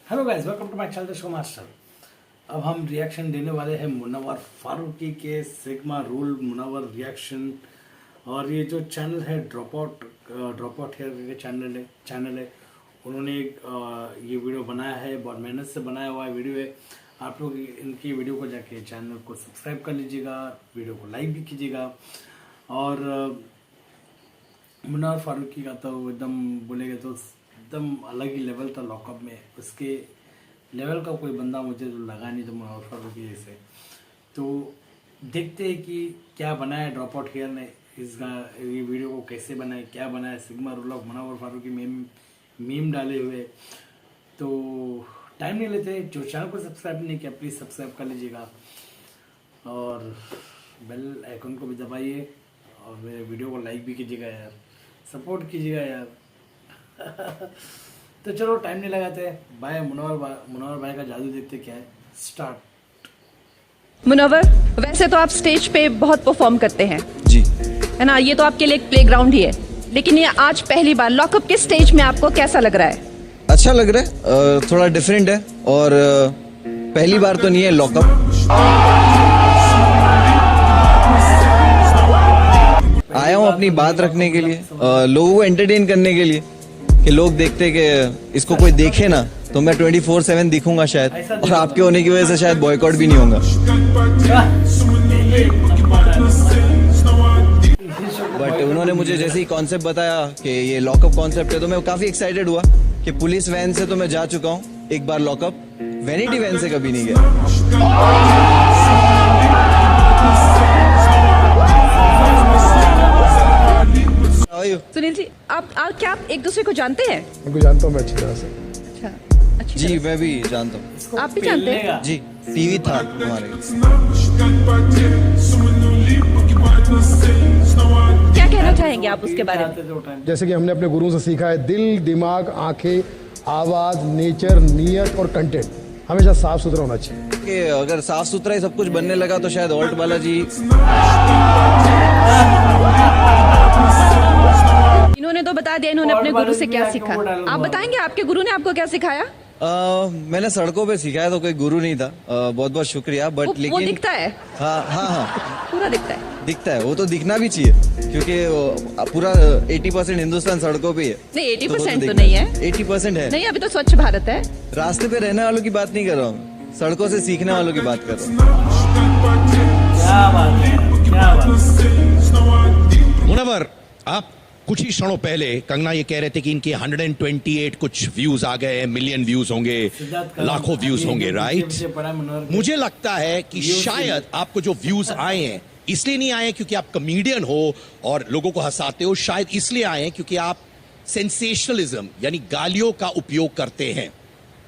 Hello guys, welcome to my channel show master. अब हम reaction देने वाले हैं मुनव्वर फारूकी के सिग्मा रूल मुनव्वर रिएक्शन। और ये जो चैनल है ड्रॉप आउट हेयर चैनल है उन्होंने ये वीडियो बनाया है, बहुत मेहनत से बनाया हुआ है वीडियो है। आप लोग इनकी वीडियो को जाके चैनल को सब्सक्राइब कर लीजिएगा, वीडियो को लाइक भी कीजिएगा। और मुनव्वर फारूकी का तो एकदम बोलेंगे तो एकदम अलग ही लेवल था लॉकअप में। उसके लेवल का कोई बंदा मुझे तो लगा नहीं तो मुनव्वर फारूकी जैसे। तो देखते हैं कि क्या बनाया ड्रॉप आउट हेयर ने, ये वीडियो को कैसे बनाए, क्या बनाया। Sigma rule of Munawar Faruqui meme डाले हुए। तो टाइम नहीं लेते, जो चैनल को सब्सक्राइब नहीं किया प्लीज़ सब्सक्राइब कर लीजिएगा और बेल आइकन को भी दबाइए और मेरे वीडियो को लाइक भी कीजिएगा यार, सपोर्ट कीजिएगा यार। तो चलो टाइम नहीं लगाते, बाय। मुनव्वर भाई का जादू देखते क्या है। स्टार्ट। मुनव्वर, वैसे तो आप स्टेज पे बहुत परफॉर्म करते हैं जी, है ना, ये तो आपके लिए एक प्लेग्राउंड ही है, लेकिन ये आज पहली बार लॉकअप के स्टेज में आपको कैसा लग रहा है? अच्छा लग रहा है, थोड़ा डिफरेंट है और पहली बार तो नहीं है लॉकअप। आया हूँ अपनी बात रखने के लिए, लोगों को एंटरटेन करने के लिए, कि लोग देखते कि इसको कोई देखे ना तो मैं 24/7 दिखूंगा शायद, और आपके होने की वजह से शायद बॉयकॉट भी नहीं होगा। बट उन्होंने मुझे जैसे ही कॉन्सेप्ट बताया कि ये लॉकअप कॉन्सेप्ट है तो मैं काफी एक्साइटेड हुआ कि पुलिस वैन से तो मैं जा चुका हूँ एक बार लॉकअप, वैनिटी वैन से कभी नहीं गया। सुनील जी, आप क्या आप एक दूसरे को जानते हैं? उनको जानता हूँ मैं अच्छी तरह से। अच्छा, अच्छी जी तरह मैं भी जानता हूँ। से। आप भी जानते हैं? जी, टीवी था हमारे। क्या कहना चाहेंगे आप उसके बारे में? जैसे कि हमने अपने गुरुओं से सीखा है, दिल, दिमाग, आंखें, आवाज, नेचर, नियत और कंटेंट हमेशा साफ सुथरा होना चाहिए। कि अगर साफ सुथरा ही सब कुछ बनने लगा तो शायद ऑल्ट बालाजी। इन्होंने तो बता दिया इन्होंने अपने गुरु से क्या सीखा। आप बताएंगे आपके गुरु ने आपको क्या सिखाया? मैंने सड़कों पे सीखा है तो कोई गुरु नहीं था। बहुत बहुत शुक्रिया। बट लेकिन वो दिखता है। हाँ पूरा दिखता है। दिखता है, वो तो दिखना भी चाहिए क्योंकि पूरा 80% हिंदुस्तान सड़कों पे है। नहीं 80% तो नहीं है, 80% है। नहीं, अभी तो स्वच्छ भारत है। रास्ते पे रहने वालों की बात नहीं कर रहा हूँ, सड़कों से सीखने वालों की बात कर रहा हूँ। मुनव्वर, आप कुछ ही क्षणों पहले कंगना ये कह रहे थे कि इनके 128 कुछ व्यूज आ गए, मिलियन व्यूज होंगे, लाखों व्यूज होंगे, राइट? मुझे लगता है कि शायद आपको जो व्यूज आए हैं इसलिए नहीं आए क्योंकि आप कॉमेडियन हो और लोगों को हंसाते हो, शायद इसलिए आए हैं क्योंकि आप सेंसेशनलिज्म यानी गालियों का उपयोग करते हैं।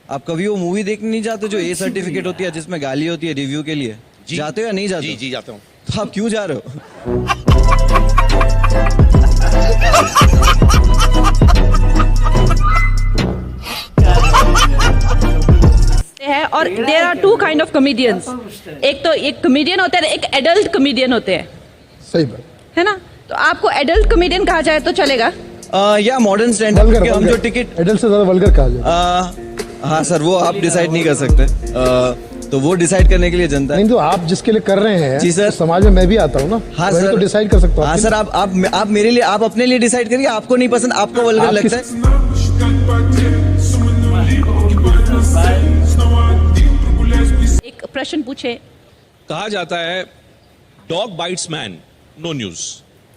आप कभी वो मूवी देखने नहीं जाते जो ए सर्टिफिकेट होती है जिसमें गाली होती है रिव्यू के लिए? जाते हो या नहीं जाते? जी जी जाता हूँ। तो आप क्यों जा रहे हो? है और there are two kind of comedians. एक तो एक कॉमेडियन होते हैं, एक एडल्ट कॉमेडियन होते हैं। सही बात है ना? तो आपको एडल्ट कॉमेडियन कहा जाए तो चलेगा? या मॉडर्न स्टैंड अप के हम जो टिकट एडल्ट से ज्यादा वल्गर कहा जाए। हाँ सर, वो आप डिसाइड नहीं कर सकते। तो वो डिसाइड करने के लिए जनता है। नहीं तो आप जिसके लिए कर रहे हैं जी सर, तो समाज में मैं भी आता हूँ ना। हाँ मैं सर, तो डिसाइड कर सकता हूँ। हाँ सर, आप मेरे लिए, आप अपने लिए डिसाइड करिए। आपको नहीं पसंद, आपको वल्गर लगता है। एक प्रश्न पूछे। कहा जाता है dog bites man, no news,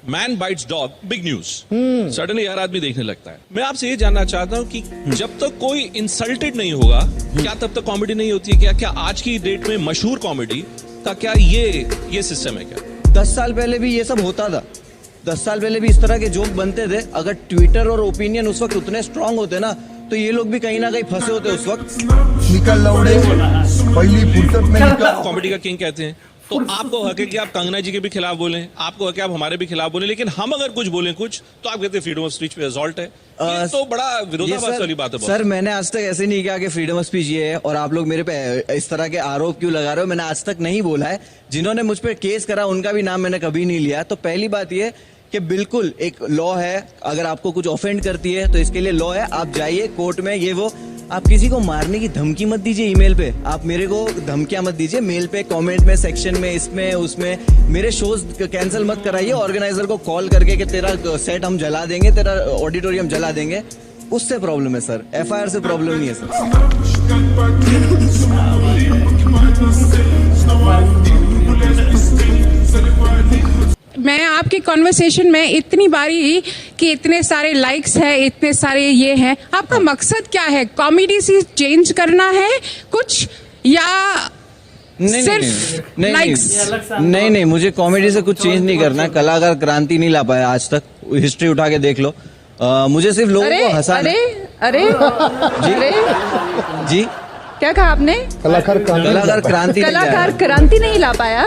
man bites dog, big news. Suddenly हर आदमी देखने लगता है। मैं आपसे ये जानना चाहता हूँ कि जब तक कोई इंसल्टेड नहीं होगा क्या तब तक कॉमेडी नहीं होती है? क्या आज की डेट में मशहूर कॉमेडी का क्या ये सिस्टम है क्या? 10 साल पहले भी ये सब होता था। 10 साल पहले भी इस तरह के जोक बनते थे। अगर ट्विटर और ओपिनियन उस वक्त उतने स्ट्रांग होते ना तो ये लोग भी कहीं ना कहीं फंसे होते उस वक्त। निकल लौड़े पहली फुर्सत में निकल। कॉमेडी का किंग कहते हैं तो आपको हक है कि आप कंगना जी के भी खिलाफ बोलें, आपको हक है आप हमारे भी खिलाफ बोलें, लेकिन हम अगर कुछ बोलें कुछ तो आप कहते हैं फ्रीडम ऑफ स्पीच पे असॉल्ट है। ये तो बड़ा विरोधाभास वाली बात है। सर मैंने आज तक ऐसे नहीं कहा कि फ्रीडम ऑफ स्पीच ये है और आप लोग मेरे पे इस तरह के आरोप क्यों लगा रहे हो। मैंने आज तक नहीं बोला है। जिन्होंने मुझ पर केस करा उनका भी नाम मैंने कभी नहीं लिया। तो पहली बात ये कि बिल्कुल एक लॉ है, अगर आपको कुछ ऑफेंड करती है तो इसके लिए लॉ है, आप जाइए कोर्ट में, ये वो आप किसी को मारने की धमकी मत दीजिए ईमेल पे, आप मेरे को धमकियां मत दीजिए मेल पे, कमेंट में, सेक्शन में, इसमें उसमें। मेरे शोज कैंसिल मत कराइए ऑर्गेनाइजर को कॉल करके कि तेरा सेट हम जला देंगे, तेरा ऑडिटोरियम जला देंगे। उससे प्रॉब्लम है सर, एफआईआर से प्रॉब्लम नहीं है सर। मैं आपकी कॉन्वर्सेशन में इतनी बारी कि इतने सारे लाइक्स है, इतने सारे ये हैं, आपका मकसद क्या है? कॉमेडी से चेंज करना है कुछ या सिर्फ लाइक्स? नहीं, मुझे कॉमेडी से कुछ चेंज नहीं करना है। कलाकार क्रांति नहीं ला पाया आज तक, हिस्ट्री उठा के देख लो। मुझे सिर्फ लोगों को हंसाना। अरे जी क्या कहा आपने? कलाकार क्रांति नहीं ला पाया।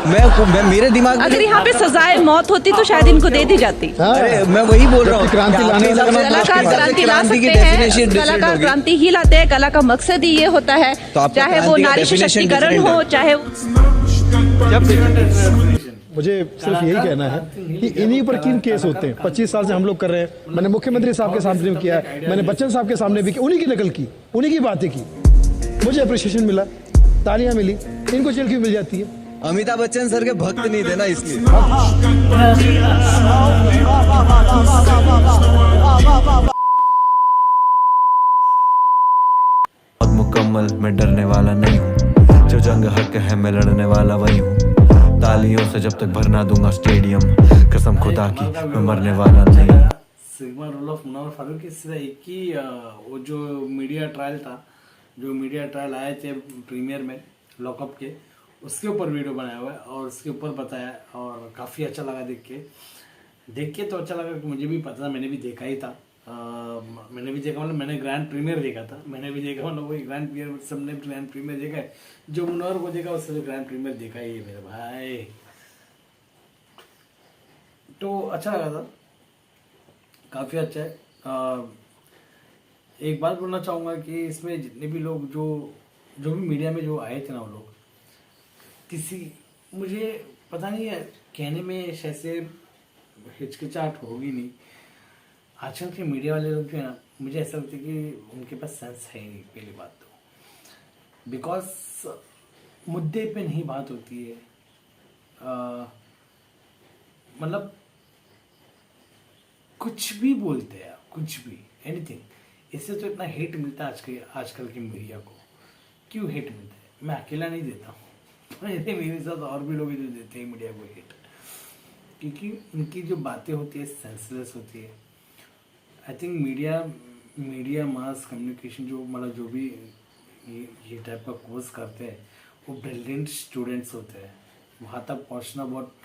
मैं मेरे दिमाग में अगर यहाँ पे सजाए मौत होती तो शायद इनको दे दी जाती। अरे मैं वही बोल रहा हूँ, क्रांति लाने कलाकार क्रांति ला सकते हैं, कलाकार क्रांति ही लाते हैं। कला का मकसद ही ये होता है, चाहे वो नारी सशक्तिकरण हो, चाहे मुझे सिर्फ यही कहना है कि इन्हीं पर किन केस होते हैं। 25 साल से हम लोग कर रहे हैं। मैंने मुख्यमंत्री साहब के सामने भी किया है, मैंने बच्चन साहब के सामने भी किया, उन्हीं की नकल की, उन्हीं की बातें की, मुझे अप्रिशिएशन मिला, तालियां मिली। इनको जेल क्यों मिल जाती है? अमिताभ बच्चन सर के भक्त नहीं थे ना, इसलिए। मुकम्मल मैं डरने वाला नहीं हूँ, जो जंग हक है मैं लड़ने वाला वही हूँ। तालियों से जब तक भरना दूंगा स्टेडियम, कसम खुदा की मैं मरने वाला नहीं। Sigma role of Munawar Farooq की सीधा एक ही वो जो मीडिया ट्रायल था, जो मीडिया ट्रायल आए थे प्रीमियर में लॉकअप के, उसके ऊपर वीडियो बनाया हुआ है और उसके ऊपर बताया और काफ़ी अच्छा लगा देख के तो अच्छा लगा कि मुझे भी पता था, मैंने भी देखा ही था। मैंने भी देखा, मतलब मैंने ग्रैंड प्रीमियर देखा था, मैंने भी देखा, मतलब वही ग्रैंड प्रीमियर, सबने ग्रैंड प्रीमियर देखा है। जो मुनव्वर को देखा उससे ग्रैंड प्रीमियर देखा ही है मेरे भाई, तो अच्छा लगा था, काफ़ी अच्छा है। एक बात बोलना चाहूँगा कि इसमें जितने भी लोग जो भी मीडिया में जो आए थे ना, वो लोग मुझे पता नहीं है, कहने में शायद से हिचकिचाहट होगी नहीं। आजकल के मीडिया वाले लोग जो है ना, मुझे ऐसा लगता है कि उनके पास सेंस है ही नहीं, पहली बात तो। बिकॉज मुद्दे पे नहीं बात होती है, मतलब कुछ भी बोलते हैं, कुछ भी, एनीथिंग। इससे तो इतना हेट मिलता है आजकल के मीडिया को। क्यों हेट मिलता है? मैं अकेला नहीं देता हूँ, मेरे साथ और भी लोग जो देते हैं मीडिया को हेट, क्योंकि उनकी जो बातें होती है सेंसलेस होती है। I think media mass communication जो मतलब जो भी ये टाइप का कोर्स करते हैं, वो ब्रिलियंट स्टूडेंट्स होते हैं। वहाँ तक पहुँचना बहुत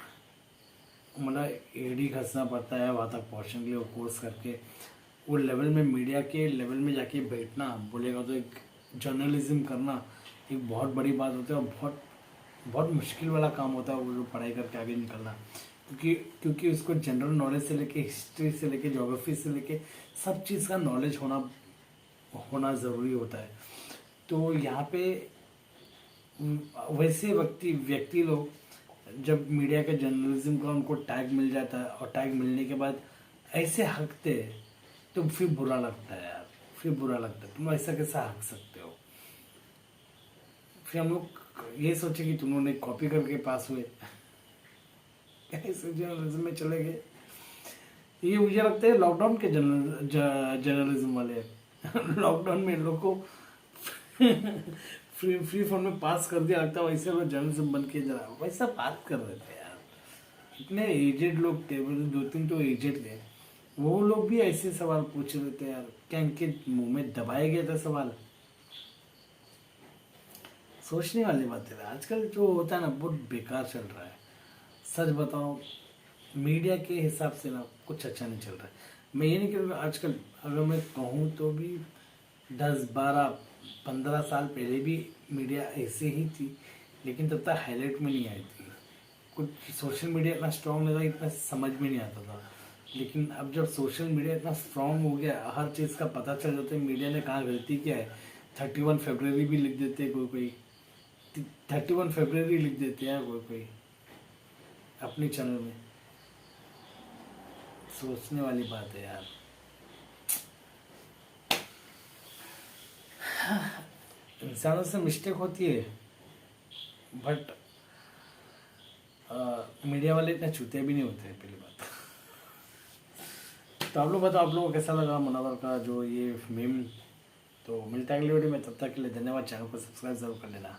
मतलब एड़ी घसना पड़ता है, वहाँ तक पहुँचने के लिए वो कोर्स करके वो लेवल में, मीडिया के लेवल में जाके बैठना बोलेगा तो एक जर्नलिज्म करना एक बहुत बड़ी बात होती है और बहुत बहुत मुश्किल वाला काम होता है वो जो पढ़ाई करके आगे निकलना, क्योंकि उसको जनरल नॉलेज से लेके, हिस्ट्री से लेके, ज्योग्राफी से लेके सब चीज़ का नॉलेज होना ज़रूरी होता है। तो यहाँ पे वैसे व्यक्ति लोग जब मीडिया के जर्नलिज्म का उनको टैग मिल जाता है और टैग मिलने के बाद ऐसे हकते हैं तो फिर बुरा लगता है यार, फिर बुरा लगता है। तुम ऐसा कैसा हक सकते हो? फिर हम लोग ये सोचे कि तुम लोग कॉपी करके पास हुए, ऐसे जर्नलिज्म में चले गए। ये मुझे लगता है लॉकडाउन के जर्नलिज्म वाले लॉकडाउन में लोग को फ्री फॉर्म में पास कर दिया, लगता है वैसे लोग जर्नलिज्म बन के जरा वैसा बात कर रहे थे यार। इतने एजेड लोग थे, 2-3 तो एजेड थे, वो लोग भी ऐसे सवाल पूछ रहे थे यार। क्या इनके मुंह में दबाया गया था सवाल? सोचने वाली बात है। आजकल जो होता है ना बहुत बेकार चल रहा है, सच बताओ मीडिया के हिसाब से ना कुछ अच्छा नहीं चल रहा है। मैं ये नहीं कहूँगा, आजकल अगर मैं कहूँ तो भी 10-12-15 साल पहले भी मीडिया ऐसे ही थी, लेकिन तब तक हाईलाइट में नहीं आई थी। कुछ सोशल मीडिया इतना स्ट्रॉन्ग नहीं था, इतना समझ में नहीं आता था। लेकिन अब जब सोशल मीडिया इतना स्ट्रॉन्ग हो गया, हर चीज़ का पता चल जाता है मीडिया ने कहाँ गलती किया है। 31 फरवरी भी लिख देते हैं कोई 31 फरवरी लिख देते हैं कोई अपने चैनल में। सोचने वाली बात है यार। इंसानों से मिस्टेक होती है, बट मीडिया वाले इतने छूते भी नहीं होते, पहली बात। तो आप लोग बताओ, आप लोगों को कैसा लगा मुनव्वर का जो ये मीम। तो मिलता है अगली वीडियो में, तब तक के लिए धन्यवाद। चैनल को सब्सक्राइब जरूर कर लेना।